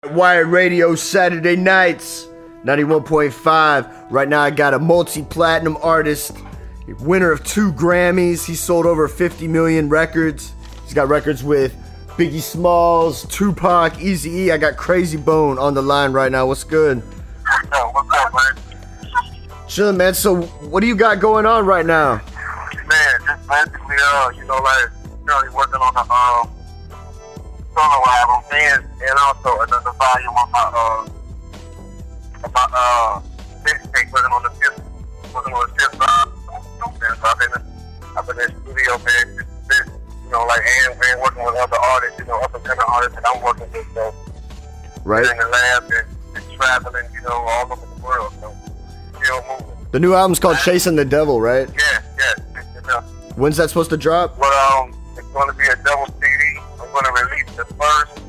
Wired Radio Saturday nights, 91.5. Right now I got a multi-platinum artist, winner of 2 Grammys. He sold over 50 million records. He's got records with Biggie Smalls, Tupac, Eazy E. I got Krayzie Bone on the line right now. What's good? What's up, man? Chillin', man. So what do you got going on right now? Man, just basically, currently working on the solo album, and also another volume on my mixtape, working on the fifth album. So I've been in the studio, man, and working with other artists, other kind of artists that I'm working with, so right in the lab and traveling, all over the world, so still moving. The new album's called Chasing the Devil, right? Yeah. When's that supposed to drop? Well, it's going to be a double CD. I'm going to release the first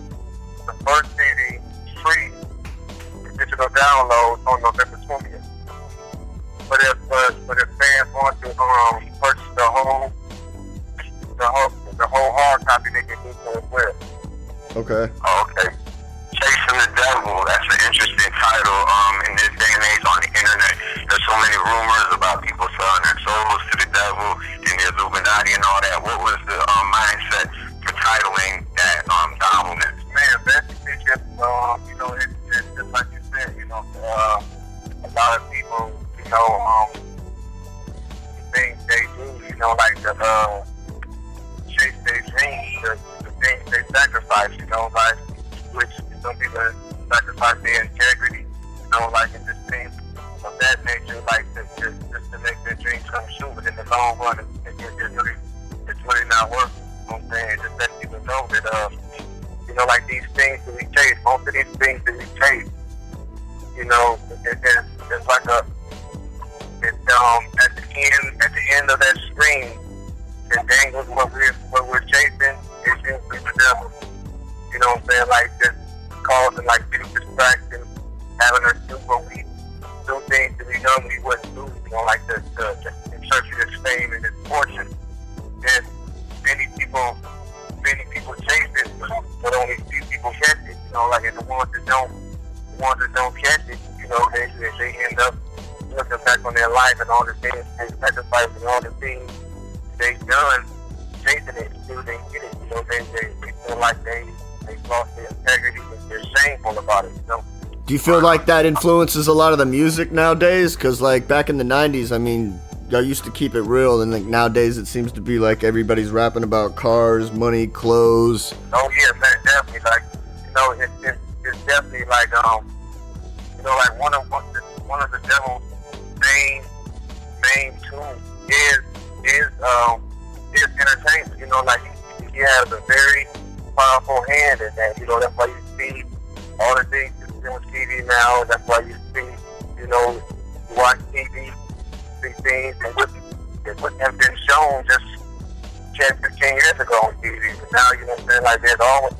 CD free digital download on November 20th. But if fans want to purchase the whole hard copy, they can do so as well. Okay. Okay. Chasing the Devil. That's an interesting title. In this day and age on the internet, there's so many rumors about people selling their souls to the devil and the Illuminati and all that. What was the mindset for titling that album? Man, basically just it's just like you said, a lot of people, things they do, like the chase their dreams, the things they sacrifice, like which some people sacrifice their integrity, and just things of that nature, like just to make their dreams come true. But in the long run, it's really not worth it. I'm saying, just let people know that like these things that we chase, most of these things that we chase, it's like at the end of that screen, it dangles what we're chasing is usually the devil. You know what I'm saying? Like just causing like big distractions, having us do what we do things that we normally wouldn't do, like in search of this fame and this fortune. And many people chase it, but only few people catch it. Like and the ones that don't catch it, they end up looking back on their life and all the things they sacrificed and all the things they've done, chasing it until they get it. They feel like they lost their integrity and they're shameful about it. Do you feel like that influences a lot of the music nowadays? Because like back in the 90s, I mean, I used to keep it real, and like nowadays it seems to be like everybody's rapping about cars, money, clothes. Oh yeah, man, definitely. Like, it's definitely like like one of the devil's main tools is entertainment. Like he has a very powerful hand in that. That's why you see all the things you see on TV now. That's why you see, you watch TV, see things and what have been shown just 10, 15 years ago on TV. But now, like there's almost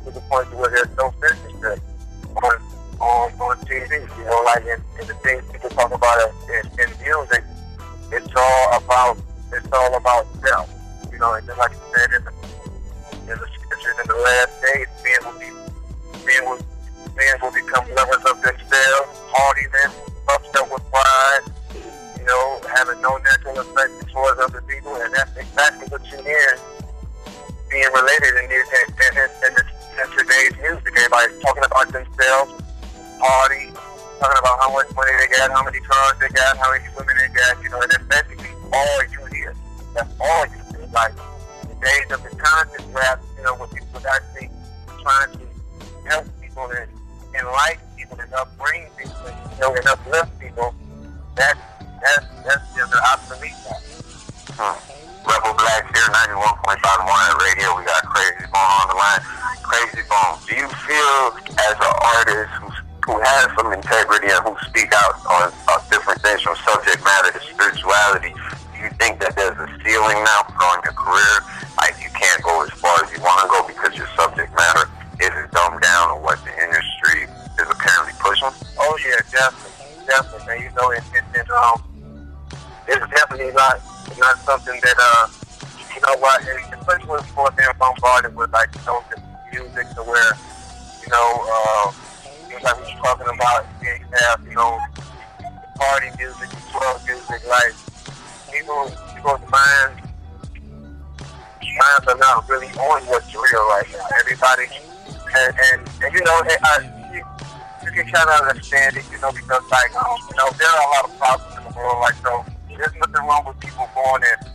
to the point where there's no censorship on TV. Like and the things people talk about in music, it's all about self. And just like you said in the scriptures, in the last days, men will become lovers of themselves, haughtiness, puffed up with pride, having no natural affection towards other people, and that's exactly what you hear being related in today's music. Everybody's talking about themselves, party, talking about how much money they got, how many cars they got, how many women they got, and that's basically all you hear. That's all you hear. Like the days of the conscious rap, when people was actually trying to help people and enlighten people and upbring people, and uplift people, that's just obsolete now. Rebel Black here, 91.5 Wired Radio. We got Krayzie Bone on the line. Krayzie Bone, do you feel as an artist who has some integrity and who speak out on different things from subject matter to spirituality, do you think that there's a ceiling now on your career? Like you can't go as far as you want to go because your subject matter isn't dumbed down on what the industry is apparently pushing? Oh yeah, definitely. And it's definitely not something that especially when people are being bombarded with like the music to where You know, just like we were talking about, you have, you know, party music, club music, like, people's minds are not really on what's real right now. Everybody, and you know, you can kind of understand it, you know, because, like, you know, there are a lot of problems in the world, like, so there's nothing wrong with people going and,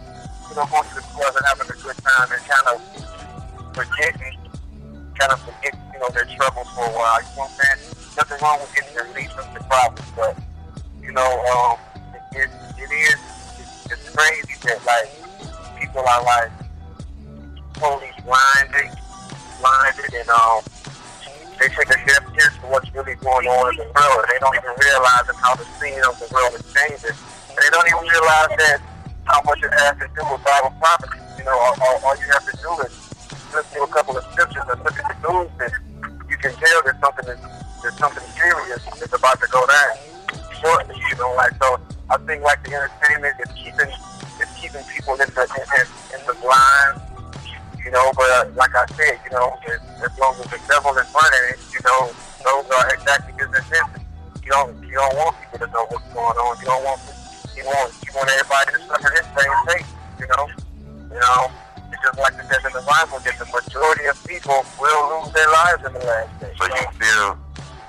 you know, going to the club and having a good time and kind of forget, you know, their troubles for a while. You know what I'm saying? Nothing wrong with getting relief from the problems, but, you know, it's crazy that, like, people are, like, totally blinded, and, they take a deaf ear to what's really going on in the world, and they don't even realize how the scene of the world is changing. And they don't even realize that how much it has to do with Bible prophecy. You know, all you have to do is listen to a couple of scriptures and look at the news, and you can tell that something serious is about to go down shortly. You know, like, so I think, like, the entertainment is keeping people in the blind. You know, but like I said, you know, as long as the devil is running it, you know, those are exactly his intentions. You don't want people to know what's going on. You want everybody to suffer his same fate. You know, it's just like it says in the Bible that the majority of people will lose their lives in the last day. So you feel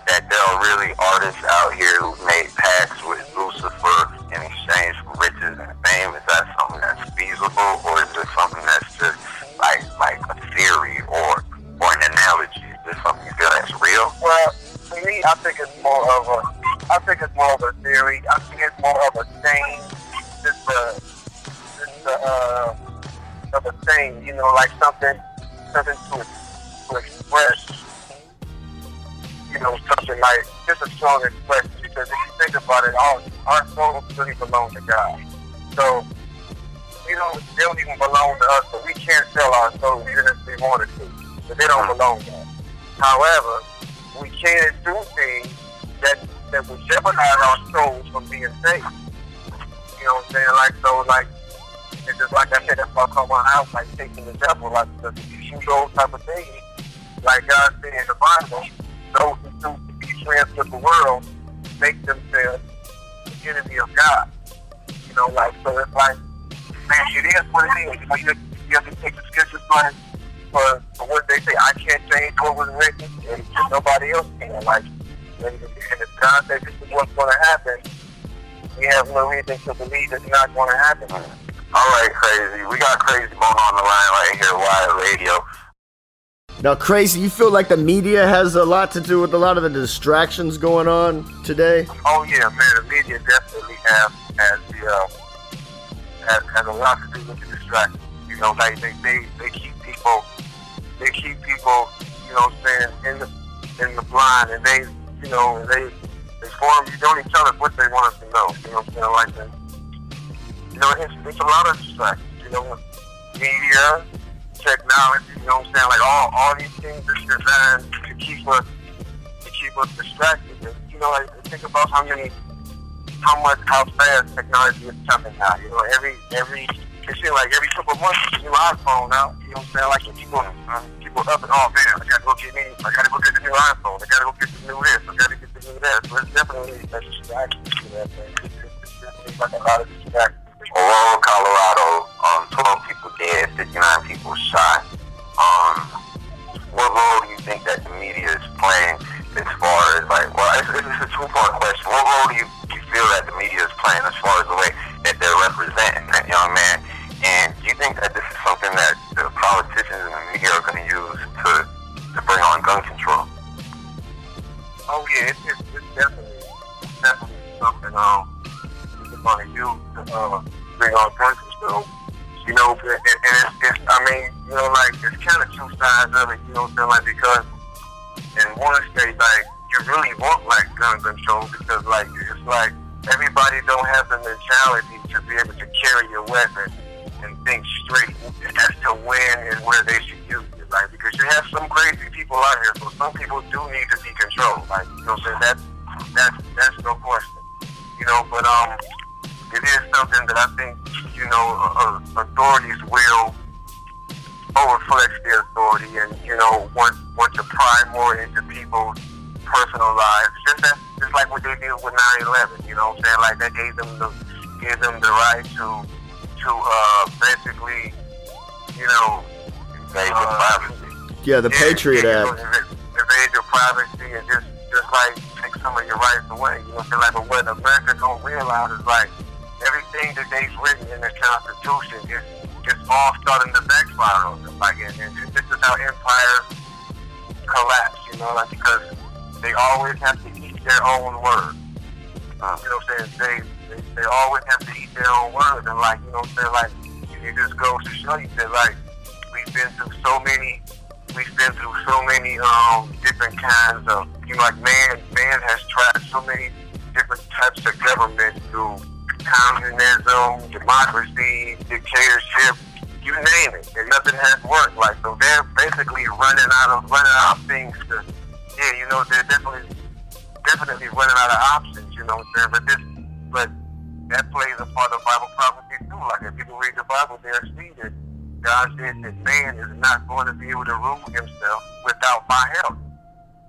that there are really artists out here who made pacts with Lucifer in exchange for riches and fame? Is that something that's feasible, or is it something that's just like a theory or an analogy? Is this something you feel that's real? Well, to me, I think it's more of a theory. I think it's more of a thing, of a thing, you know, like something to express, you know, something like, just a strong expression, because if you think about it, our souls really belong to God. So, you know, they don't even belong to us, but we can't sell our souls even if we wanted to. So they don't belong to us. However, we can do things that would jeopardize our souls from being saved. You know what I'm saying? Like, so, like, it's just like I said, that's why I call my house, like, taking the devil. Like, because if you do those type of things, like God said in the Bible, those who choose to be friends with the world make themselves the enemy of God. You know, like, so it's like, man, it is what it is. You know, you have to take the scriptures for what they say. I can't change what was written, and nobody else can. Like, and if God says this is what's going to happen, we have no reason to believe it's not going to happen. All right, Krayzie. We got Krayzie Bone on the line right here, Wired Radio. Now, Krayzie, you feel like the media has a lot to do with a lot of the distractions going on today? Oh yeah, man, the media definitely has a lot to do with the distractions. You know, like they keep people, you know what I'm saying, in the blind, and they, you know, they form, you don't even tell us what they want us to know. You know what I'm saying? Like that. You know, it's a lot of distractions. You know, media, technology. You know what I'm saying? Like all these things are designed to keep us distracted. And, you know, like, think about how fast technology is coming now. You know, it seems like every couple of months there's a new iPhone out. You know what I'm saying? Like, people up and, oh man, I gotta go get the new iPhone. I gotta go get the new this. I gotta get the new that. So it's definitely a distraction. You know what I'm saying? It's definitely like a lot of distraction. Aurora, Colorado, 12 people dead, 59 people shot. What role do you think that the media is playing as far as, like, well, it's a two-part question. What role do you feel that the media is playing as far as the way that they're representing that young man? And do you think that this is something that the politicians and the media are going to use to bring on gun control? Oh yeah, it's definitely something they're going to use to bring on gun control. You know, and it's I mean, you know, like, it's kind of two sides of it. You know what I'm saying? Like, because in one state, like, you really want, like, gun control, because, like, it's like everybody don't have the mentality to be able to carry a weapon and think straight as to when and where they should use it, like, because you have some crazy people out here, so some people do need to be controlled, like, you know what I'm saying? That's no question, you know, but it is something that I think, you know, authorities will overflex their authority and, you know, want to pry more into people's personal lives. Just like what they did with 9/11, you know what I'm saying? Like that gave them the right to basically, you know, invade your privacy. Yeah, the Patriot Act. Invade your privacy and just like take some of your rights away. You know what I'm saying? Like, but what America don't realize is like everything that they've written in the Constitution is just all starting to backfire on them. Like, and this is how empires collapse. You know, like because they always have to eat their own words. You know what I'm saying? They always have to eat their own words, and like, you know what I'm saying? Like, it just goes to show you that like we've been through so many different kinds of, you know, like man has tried so many different types of government through communism, democracy, dictatorship, you name it, and nothing has worked. Like, so they're basically running out of things to, yeah, you know, they're definitely running out of options, you know what I'm saying? But that plays a part of Bible prophecy too. Like, if people read the Bible, they'll see that God said that man is not going to be able to rule himself without my help.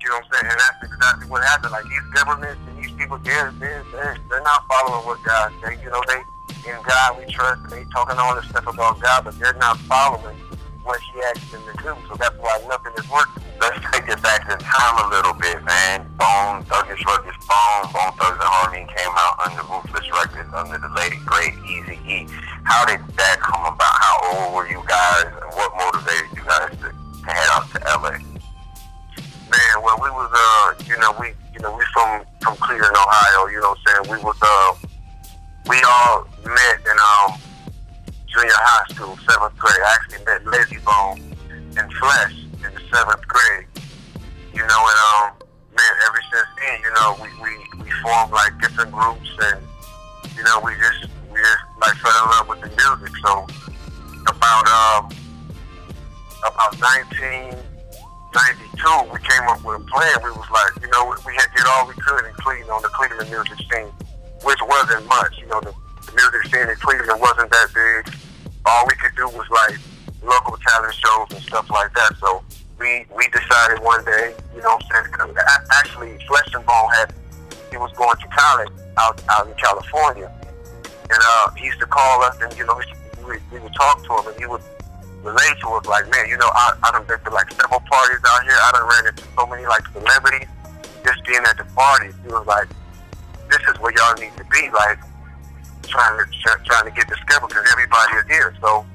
You know what I'm saying? And that's exactly what happened. Like, these governments and these people, they're not following what God said. You know, in God we trust, and they talking all this stuff about God, but they're not following what He asked them to do. So that's why nothing is working. Let's take it back in time a little bit, man. Bone Thuggin' Rugged Bone Thugs and Harmony came out under Ruthless Records, under the late great Eazy E. How did that come about? How old were you guys, and what motivated you guys to head out to LA? Man, well, we was we from Cleveland, Ohio. You know what I'm saying? We all met in junior high school, 7th grade. I actually met Krayzie Bone in flesh in the 7th grade. You know, and man, ever since then, you know, we formed like different groups, and you know, we just like fell in love with the music. So about 1992, we came up with a plan. We was like, you know, we had did all we could in Cleveland on the Cleveland music scene, which wasn't much. You know, the music scene in Cleveland wasn't that big. All we could do was like local talent shows and stuff like that. So we decided one day, you know what I'm saying? Actually, Flesh and Bone he was going to college out in California, and he used to call us, and you know, we would talk to him, and he would relate to us like, man, you know, I done been to like several parties out here. I done ran into so many like celebrities just being at the parties. He was like, this is where y'all need to be, like trying to get discovered because everybody is here. So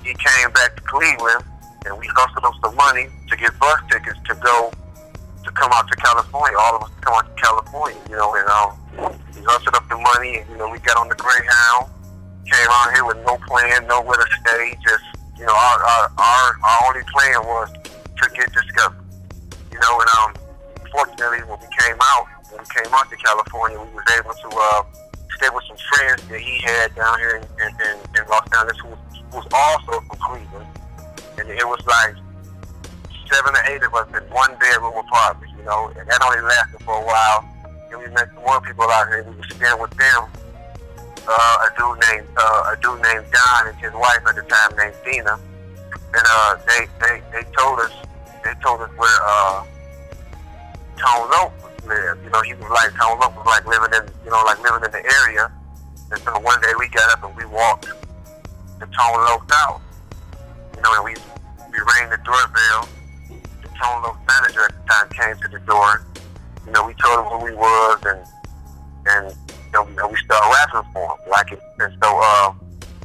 he came back to Cleveland, and we hustled up some money to get bus tickets to come out to California. All of us to come out to California, you know, and we hustled up the money, and you know, we got on the Greyhound, came out here with no plan, nowhere to stay, just, you know, our only plan was to get discovered. You know, and fortunately, when we came out to California, we was able to stay with some friends that he had down here in Los Angeles, who was also from Cleveland. And it was like 7 or 8 of us in one bedroom apartment, you know, and that only lasted for a while. And we met some more people out here. We were staying with them. A dude named John and his wife at the time named Dina, and they told us where Tone Loc lived. You know, he was like, Tone Loc was like living in the area. And so one day we got up and we walked to Tone Loc's house. You know, and we rang the doorbell. The Tone Loc manager at the time came to the door. You know, we told him who we was, and you know, we started rapping for him, like it. And so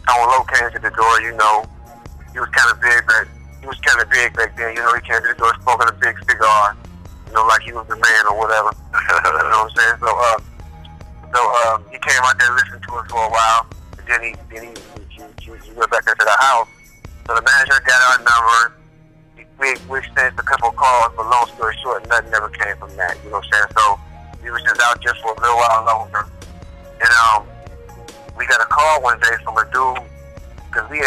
Tone Loc came to the door. You know, he was kind of big back then. You know, he came to the door smoking a big cigar. You know, like he was the man or whatever. You know what I'm saying? So he came out there, listened to us for a while, and then he went back into the house. So the manager got our number. We exchanged a couple of calls, but long story short, nothing ever came from that. You know what I'm saying? So we was just out just for a little while longer. And we got a call one day from a dude, because we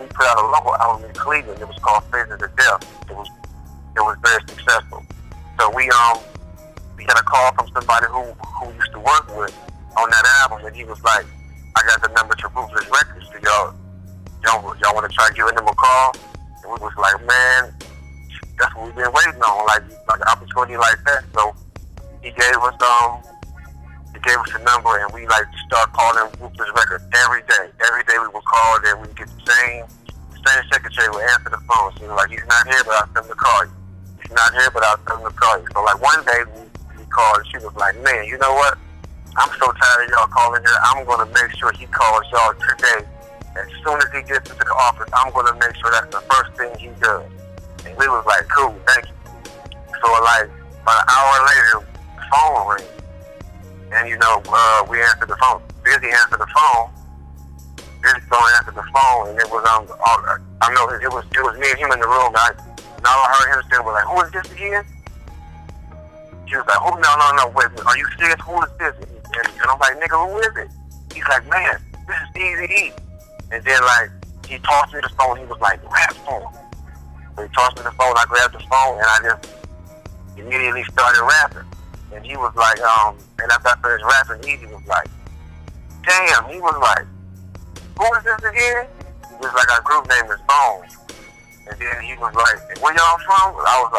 put out a local album in Cleveland. It was called Faces of Death. It was very successful. So we got a call from somebody who used to work with on that album, and he was like, I got the number to Ruthless Records to y'all y'all want to try giving him a call? And we was like, man, that's what we've been waiting on, like an opportunity like that. So he gave us a number, and we like start calling Ruthless Records every day. Every day we would call, and we get the same secretary would answer the phone. So like, he's not here, but I'll tell him to call you. He's not here, but I'll tell him to call you. So like one day we called, and she was like, man, you know what? I'm so tired of y'all calling here. I'm gonna make sure he calls y'all today. As soon as he gets into the office, I'm gonna make sure that's the first thing he does. And we was like, cool, thank you. So like about an hour later, the phone rings. And you know, we answered the phone. Busy answered the phone. Busy going after the phone, and it was I know it was me and him in the room. And all I heard him say was like, "Who is this again?" She was like, "Who? No, wait, are you serious? Who is this?" And I'm like, "Nigga, who is it?" He's like, "Man, this is Eazy E." And then like he tossed me the phone. He was like, "Rap phone." So he tossed me the phone. I grabbed the phone, and I just immediately started rapping. And he was like, and after I finished rapping, Eazy was like, damn, he was like, who is this again? It was like our group name is Bone. And then he was like, where y'all from? I was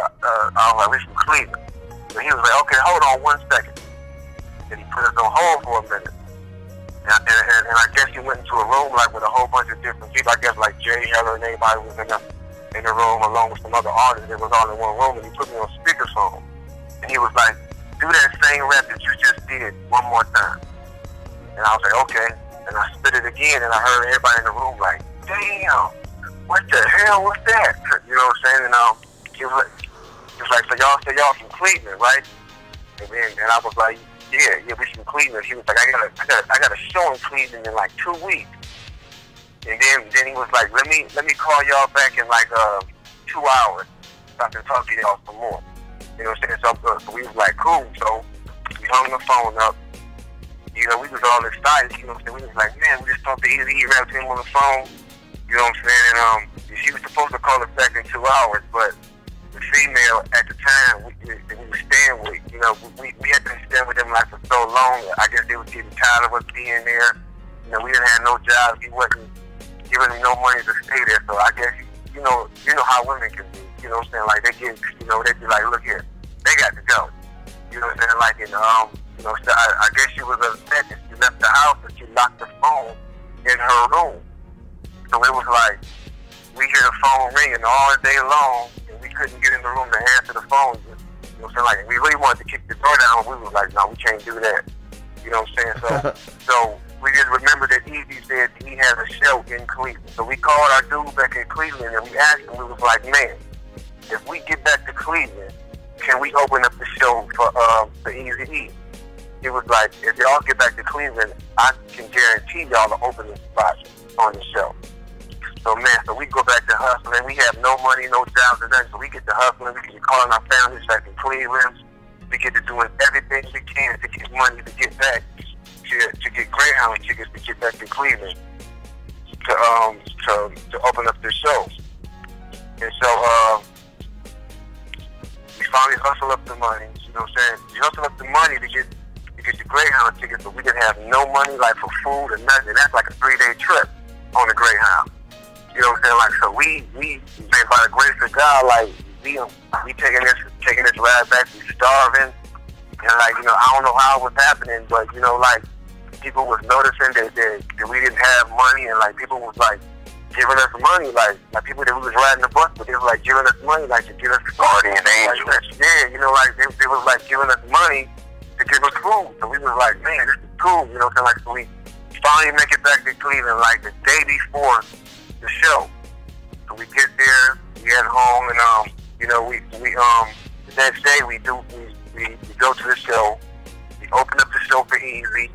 like, we from Cleveland. So he was like, okay, hold on 1 second. And he put us on hold for a minute. And I guess he went into a room like with a whole bunch of different people. I guess like Jay Heller and everybody was in the room along with some other artists. It was all in one room, and he put me on speakerphone. And he was like, do that same rap that you just did one more time. And I was like, okay. And I spit it again, and I heard everybody in the room like, damn, what the hell was that? You know what I'm saying? And he was like, so y'all say y'all from Cleveland, right? And I was like, yeah, we from Cleveland. He was like, I got a show in Cleveland in like 2 weeks. And then he was like, let me call y'all back in like 2 hours so I can talk to y'all some more. You know what I'm saying? So we was like, cool. So we hung the phone up. You know, we was all excited. You know what I'm saying? We was like, man, we just talked to Eazy E, rapped him on the phone. You know what I'm saying? And she was supposed to call us back in 2 hours, but the female at the time we were staying with, you know, we had been staying with them like for so long. I guess they was getting tired of us being there. You know, we didn't have no jobs. He wasn't giving them no money to stay there. So I guess, you know how women can be. You know what I'm saying? Like, they get, you know, they be like, look here, they got to go. You know what I'm saying? Like, and, you know, so I guess she was upset that she left the house and she locked the phone in her room. So it was like, we hear the phone ringing all day long, and we couldn't get in the room to answer the phone. You know what I'm saying? Like, we really wanted to kick the door down. We was like, no, we can't do that. You know what I'm saying? So we just remember that Eazy said he had a show in Cleveland. So we called our dude back in Cleveland, and we asked him, we was like, man, if we get back to Cleveland, can we open up the show for Eazy E? He was like, if y'all get back to Cleveland, I can guarantee y'all an opening spot on the show. So man, so we go back to hustling. We have no money, no jobs, or nothing. So we get to hustling. We get calling our families back in Cleveland. We get to doing everything we can to get money to get back to get Greyhound tickets to get back to Cleveland to open up the show. And so we finally hustle up the money. You know what I'm saying? We hustle up the money to get the Greyhound tickets, but we didn't have no money like for food or nothing. That's like a 3-day trip on the Greyhound. You know what I'm saying? Like, so we man, by the grace of God, like we taking this ride back, we starving, and like, you know, I don't know how it was happening, but you know, like, people was noticing that we didn't have money, and like people was like giving us money, like people that we was riding the bus, but they was like giving us money, like to get us started. Like, yeah, you know, like they was like giving us money to give us food. So we was like, man, this is cool. You know what I'm saying? Like, so we finally make it back to Cleveland like the day before the show. So we get there, we head home, and you know, we the next day we go to the show. We open up the show for Eazy,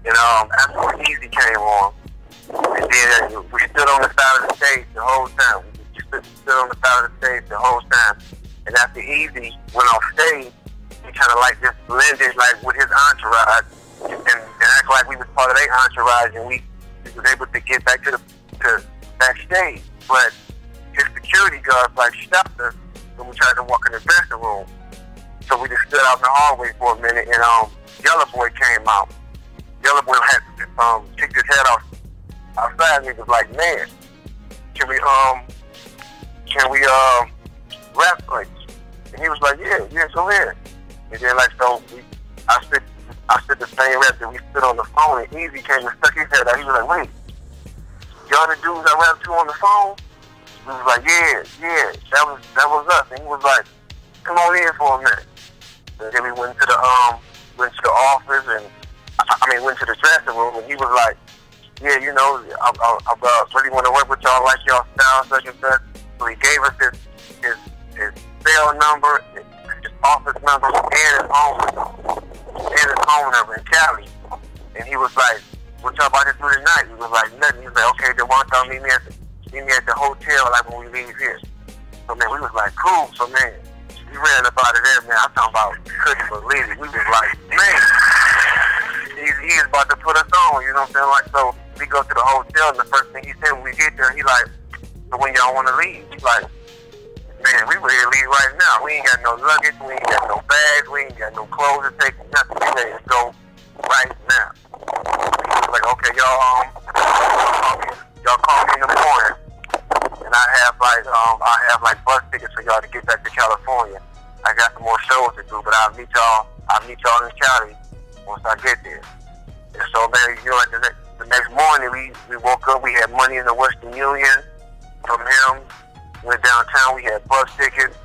and after Eazy came on, and then we stood on the side of the stage the whole time. We stood on the side of the stage the whole time. And after Eazy went off stage, he kind of like just blended like with his entourage and act like we was part of their entourage, and we was able to get back to backstage. But his security guards like stopped us when we tried to walk in the dressing room. So we just stood out in the hallway for a minute, and Yellow Boy came out. Yellow Boy had kicked his head off outside, and he was like, man, can we rap like?" And he was like, "Yeah, go ahead." And then like so, I spit the same rap that we spit on the phone, and Eazy came and stuck his head out. He was like, "Wait, y'all the dudes I rap to on the phone?" We was like, "Yeah, that was us." And he was like, "Come on in for a minute." And then we went to the office, and went to the dressing room, and he was like, "Yeah, you know, I really want to work with y'all, like y'all style, such and such." So he gave us his cell number, his office number, and his home number in Cali. And he was like, "What y'all about to do tonight?" He was like, "Nothing." He was like, "Okay, then why don't y'all meet me at the hotel, like when we leave here?" So man, we was like, "Cool." So man, we ran up out of there, man. I'm talking about, couldn't believe it. We was like, man, he is about to put us on, you know what I'm saying? Like, so we go to the hotel, and the first thing he said when we get there, he like, "So when y'all want to leave?" He's like, "Man, we ready to leave right now. We ain't got no luggage, we ain't got no bags, we ain't got no clothes to take, nothing. We ready to go right now." He was like, "Okay, y'all call me in the morning, and I have like bus tickets for y'all to get back to California. I got some more shows to do, but I'll meet y'all in Cali once I get there." And so man, you know, like the next morning we woke up, we had money in the Western Union from him. Went downtown, we had bus tickets.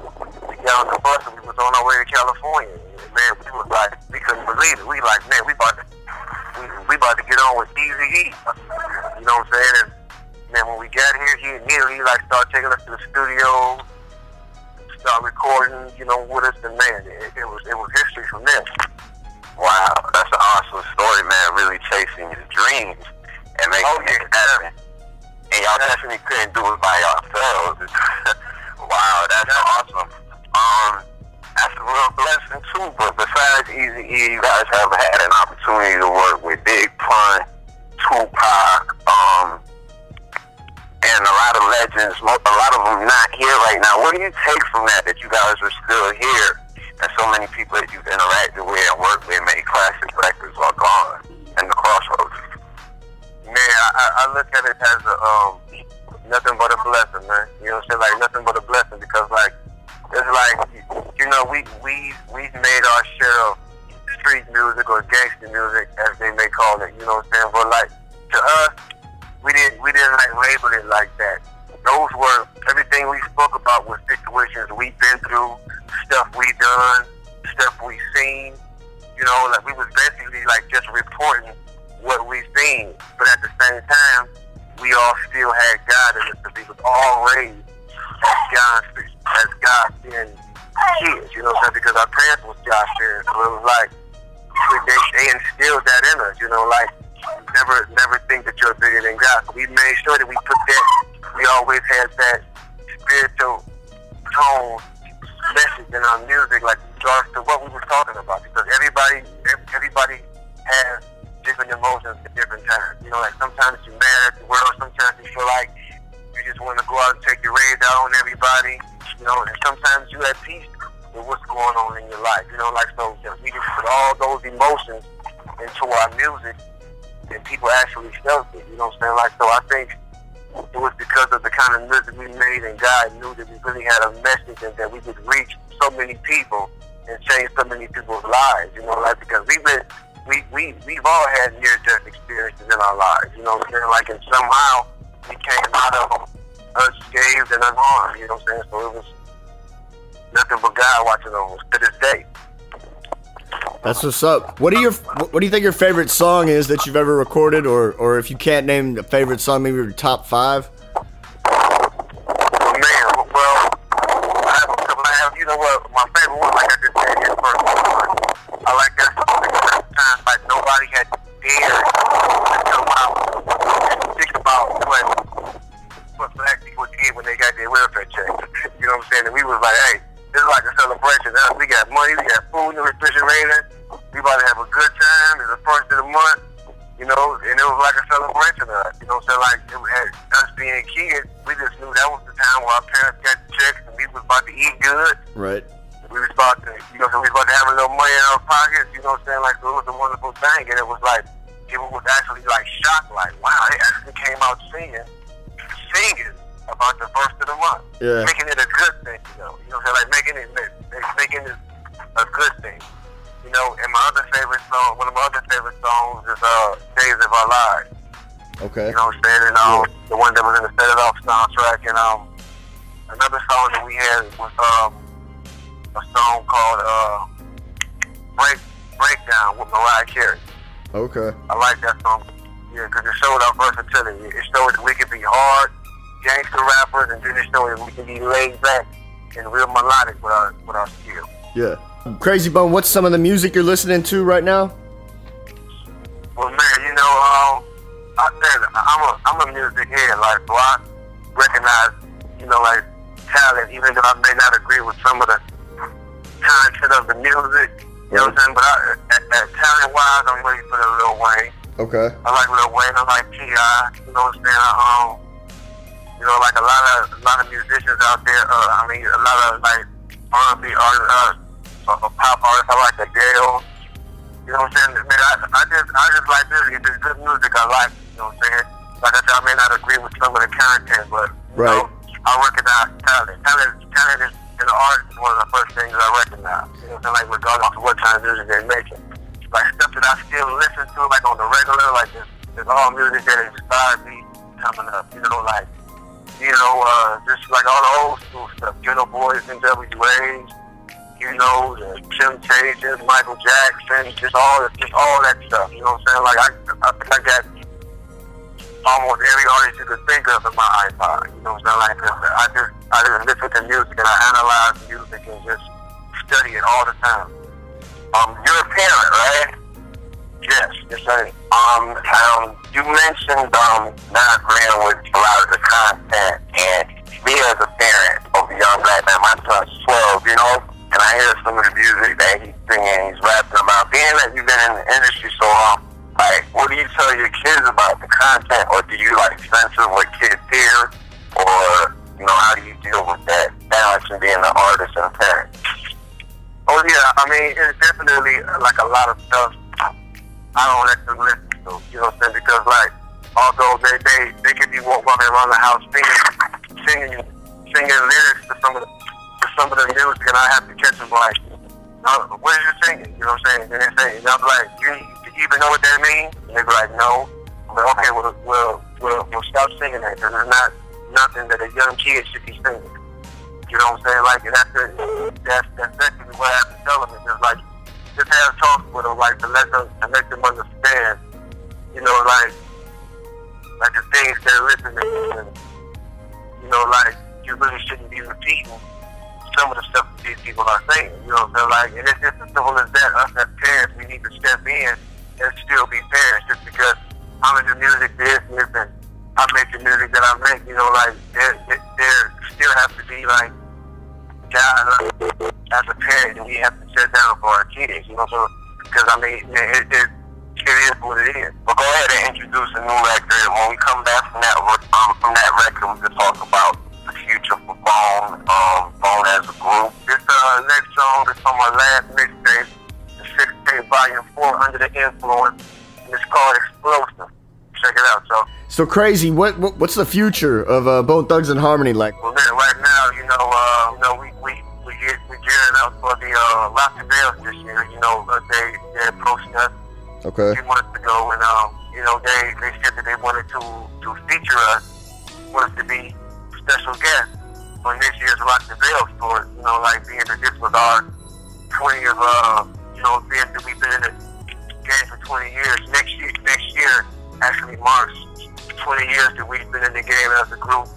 We got on the bus and we was on our way to California. And man, we was like, we couldn't believe it. We like, man, we about to get on with Eazy E. You know what I'm saying? And man, when we got here, he immediately like started taking us to the studio, start recording, you know, with us. And man, it was history from there. Wow, that's an awesome story, man. Really chasing your dreams and making it happen. And y'all definitely couldn't do it by yourselves. Wow, that's awesome. That's a real blessing too. But besides Eazy E, you guys have had an opportunity to work with Big Pun, Tupac, and a lot of legends. A lot of them not here right now. What do you take from that you guys are still here, and so many people that you've interacted with and worked with made classic records are gone in the crossroads? Man, I look at it as nothing but a blessing, man. You know what I'm saying? Like nothing but a blessing, because like it's like, you know, we've made our share of street music or gangster music, as they may call it. You know what I'm saying? But like to us, we didn't like label it like that. Those were everything we spoke about was situations we've been through, stuff we done, stuff we seen. You know, like we was basically like just reporting what we seen, but at the same time, we all still had God in us, because we was all raised as God-fearing kids, you know what I'm saying? Because our parents was God-fearing, so it was like they instilled that in us, you know, like never think that you're bigger than God. So we made sure that we put that. We always had that spiritual tone message in our music, like regards to what we were talking about, because everybody has different emotions at different times. You know, like sometimes you're mad at the world, sometimes you feel like you just want to go out and take your rage out on everybody, you know, and sometimes you're at peace with what's going on in your life. You know, like so we just put all those emotions into our music, and people actually felt it, you know what I'm saying? Like, so I think it was because of the kind of music we made, and God knew that we really had a message and that we could reach so many people and change so many people's lives, you know, like, because we've all had near-death experiences in our lives, you know what I'm saying? Like, and somehow we came out of them unscathed and unharmed, you know what I'm saying? So it was nothing but God watching over us to this day. That's what's up. What do you think your favorite song is that you've ever recorded, or if you can't name a favorite song, maybe your top 5? You know what, my favorite one, like I just said, is First One. I like that song because at the time, like, nobody had dared to come out and think about what black people did when they got their welfare check. You know what I'm saying? And we was like, hey, this is like a celebration. We got money, we got food in the refrigerator, we about to have a good time. It's the first of the month, you know, and it was like a celebration to us. You know what I'm saying? Like, it had us being kids, we just knew that was the time where our parents got the checks and we was about to eat good. Right. We was about to, you know, so we was about to have a little money in our pockets, you know what I'm saying? Like, so it was a wonderful thing, and it was like, people was actually like shocked, like, wow, they actually came out singing, about the first of the month. Yeah. Making it a good thing, you know. You know what I'm saying? Like making it a good thing. You know, and my other favorite song, one of my other favorite songs is Days of Our Lives. Okay. You know what I'm saying? And the one that was in the Set It Off soundtrack. And another song that we had was a song called Breakdown with Mariah Carey. Okay. I like that song. Yeah, because it showed our versatility. It showed that we could be hard gangster rappers, and then it showed that we can be laid back and real melodic with our skill. Yeah. Krayzie Bone, what's some of the music you're listening to right now? Well, man, you know, I'm a music head, like, so I recognize, you know, like, talent, even though I may not agree with some of the content of the music, you know what I'm saying? But talent-wise, I'm ready for the Lil Wayne. Okay. I like Lil Wayne, I like T.I., you know what I'm saying? You know, like a lot of musicians out there, I mean, a lot of, like, R&B artists, pop artists, I like Adele. You know what I'm saying? Man, I just like this. It's just good music I like, you know what I'm saying? Like I said, I may not agree with some of the content, but you know, I recognize talent. Talent is, in the artist is one of the first things I recognize. You know what I'm saying? Like regardless of what kind of music they're making. Like stuff that I still listen to, like on the regular, like there's all music that inspired me coming up. You know, like, you know, just like all the old school stuff. Ghetto Boys and WAs. You know, the Temptations, Michael Jackson, just all that stuff. You know what I'm saying? Like I think I got almost every artist you could think of in my iPod. You know what I'm saying? Like I just listen to music and I analyze music and just study it all the time. You're a parent, right? Yes, sir. You mentioned not agreeing with a lot of the content, and me as a parent of a young black man, my son's 12, you know. And I hear some of the music that he's singing, he's rapping about. Being that you've been in the industry so long, like, what do you tell your kids about the content, or do you, like, censor what kids hear, or, you know, how do you deal with that balance in being an artist and a parent? Oh, yeah, I mean, it's definitely, like, a lot of stuff I don't let them listen to, you know what I'm saying? Because, like, although they could be walking around the house singing lyrics to some of the music, and I have to catch them like, what are you singing? You know what I'm saying? And they say, and I'm like, you even know what that means? And they be like, no. I'm like, okay, we'll stop singing that, because it's not nothing that a young kid should be singing. You know what I'm saying? Like, and that's basically what I have to tell them. It's just like, just have talks with them, like, to make them understand, you know, like the things they're listening to, and, you know, like, you really shouldn't be repeating some of the stuff that these people are saying, you know what I'm saying? Like, and it's just as simple as that. Us as parents, we need to step in and still be parents. Just because I'm in the music business and I make the music that I make, you know, like, there still has to be, like, guys, as a parent, and we have to sit down for our kids, you know, so, because, I mean, it is what it is. Well, go ahead and introduce a new record, and when we come back from that record, we can talk about the future for Bone as a group. This next song is from my last mixtape, the 6tape volume 4, Under the Influence, and it's called Explosive. Check it out, so. So Krayzie, what's the future of Bone Thugs and Harmony like? Well, man, right now, we gearing up for the Rock the Bells this year. You know, they approached us a few months ago, and you know, they said that they wanted to feature us, wanted to be special guests on this year's Rock the Bells tour. You know, like being that this was our 20th, you know, being that we've been in the game for 20 years. Next year actually marks 20 years that we've been in the game as a group.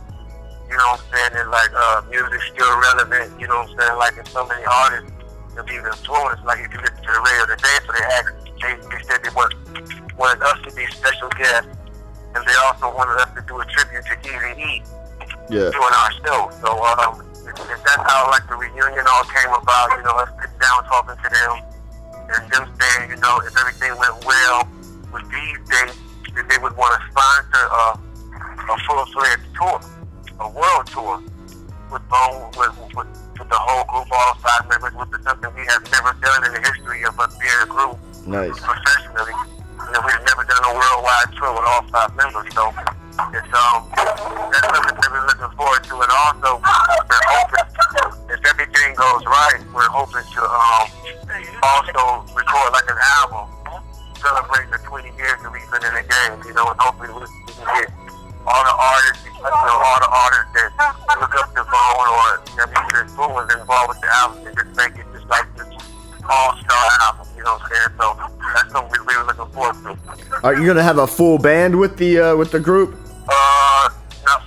You know what I'm saying? And like music's still relevant. You know what I'm saying? Like, in so many artists that we've influenced. Like, if you listen to the radio today, so they said they wanted us to be special guests, and they also wanted us to do a tribute to Eazy E doing our show. So that's how, like, the reunion all came about. You know, us sitting down talking to them, and them saying, you know, if everything went well with these dates, that they would want to sponsor a full-fledged tour, a world tour, with Bone, with the whole group, all 5 members, which is something we have never done in the history of us being a group. Nice. Professionally. You know, we've never done a worldwide tour with all 5 members, so it's that's something that we're looking forward know, record like an album, celebrating the 20 years that we've been in the game, you know, and hopefully we can get all the artists, you know, all the artists that look up to Bone or that was involved with the album and just make it just like this all-star album, you know what I'm saying? So that's something we're really looking forward to. Are you gonna have a full band with the group?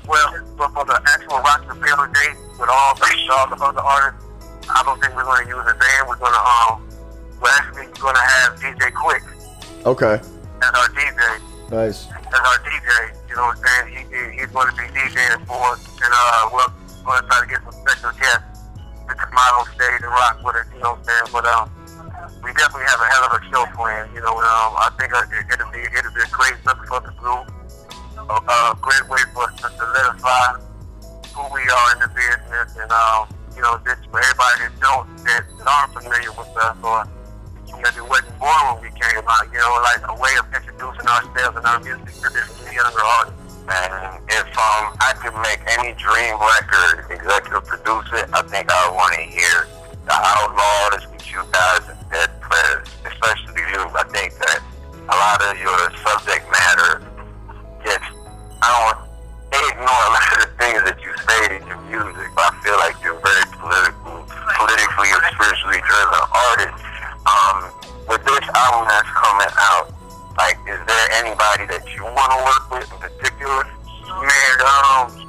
Well, for the actual Rock the Bill date with all the other artists, I don't think we're gonna use a band. We're gonna have DJ Quick. Okay. As our DJ. Nice. As our DJ, you know what I'm saying? He's going to be DJing for us, and we're going to try to get some special guests to come out on stage and rock with us, you know what I'm saying? But we definitely have a hell of a show planned, you know. I think it'll be a great look for the group, a great way for us to solidify who we are in the business, and you know, just for everybody that aren't familiar with us, or that wasn't born when we came out, you know, like a way of introducing ourselves and our music to this younger audience. Man, if I could make any dream record, executive produce it, I think I would want to hear the Outlaw artists with you guys and Dead Players, especially you. I think that a lot of your subject matter they ignore a lot of the things that you say in your music, but I feel like you're very politically or spiritually driven artist. With this album that's coming out, like, is there anybody that you want to work with in particular? Man,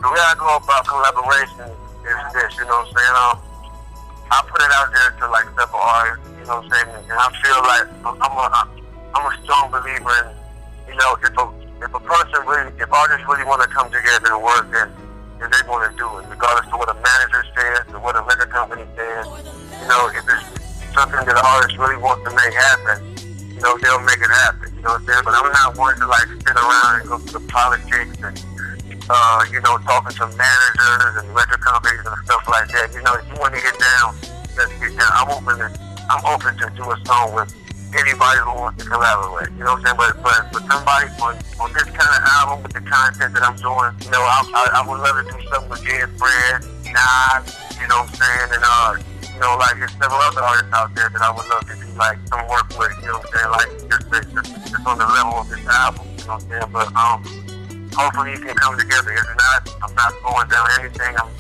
the way I go about collaboration is this, you know what I'm saying? I put it out there to like several artists, you know what I'm saying? And I feel like I'm a strong believer in, you know, if artists really want to come together and work, then they want to do it, regardless of what a manager says or what a record company says. You know, if it's something that an artist really wants to make happen, you know, they'll make it happen, you know what I'm saying? But I'm not one to like sit around and go through the politics and, you know, talking to managers and record companies and stuff like that. You know, if you want to get down, let's get down. I'm open to do a song with anybody who wants to collaborate, you know what I'm saying? But somebody on this kind of album with the content that I'm doing, you know, I would love to do something with J. Fred, Nas, you know what I'm saying? And, you know, like, there's several other artists out there that I would love to do, like, some work with, you know what I'm saying? Like, just on the level of this album, you know what I'm saying? But, hopefully you can come together. If not, I'm not going down anything. I'm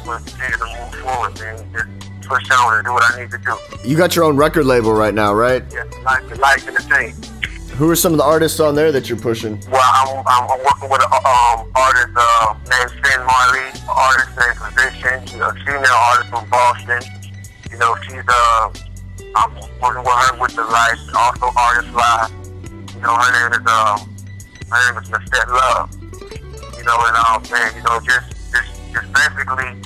going to continue to move forward, man. Just push on and do what I need to do. You got your own record label right now, right? Yeah, like in the team. Who are some of the artists on there that you're pushing? Well, I'm working with an artist named Finn Marley, an artist named Position. She's a female artist from Boston. You know, I'm working with her with the life, also Artist Live. You know, her name is Mr. Love. You know, and man, you know, just basically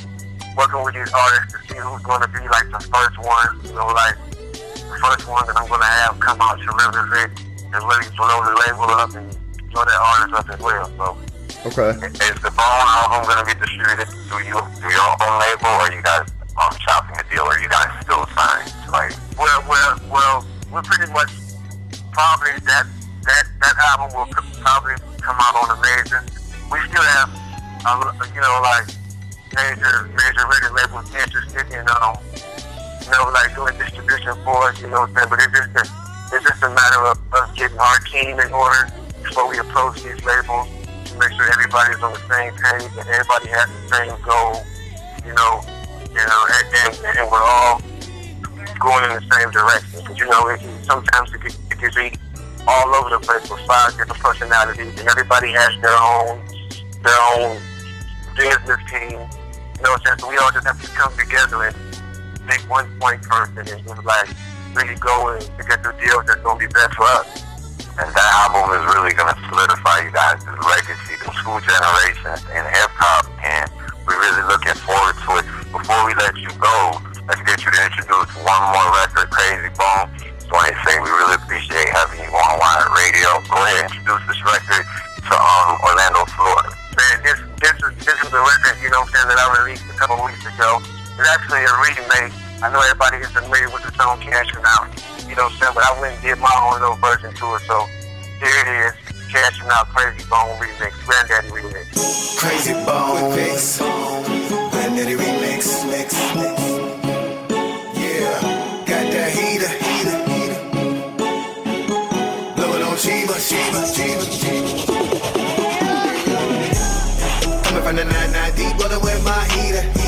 working with these artists to see who's going to be like the first one. You know, like the first one that I'm going to have come out to represent and really blow the label up and blow that artist up as well. So. Okay. Is the Bone album going to be distributed through your own label, or you guys chopping a deal, or you guys still signed? Like, well, we're pretty much probably that album will probably come out on Amazing. We still have, you know, like major record labels interested in, you know, like doing distribution for us. You know what I'm saying? But it's just a matter of us getting our team in order before we approach these labels to make sure everybody's on the same page and everybody has the same goal. You know, and we're all going in the same direction. Because, you know, sometimes it can be all over the place with 5 different personalities, and everybody has their own business team. You know what I'm saying? So we all just have to come together and make one point first, and just like really go and get the deals that's gonna be best for us. And that album is really gonna solidify you guys' legacy, the 2 generations in hip hop, and we're really looking forward to it. Before we let you go, let's get you to introduce one more record, Krayzie Bone. Just want to say we really appreciate having you on Wired Radio. Go ahead and introduce this record to Orlando, Florida. Man, this is a record, you know what I'm saying, that I released a couple weeks ago. It's actually a remake. I know everybody is familiar with the song Cashing Out, you know what I'm saying, but I went and did my own little version to it. So here it is, Cashing Out, Krayzie Bone remix, Granddaddy remix. Krayzie Bone mix, Granddaddy remix, mix. Yeah, got that heater. Coming from the 99 deep, rolling with my heater.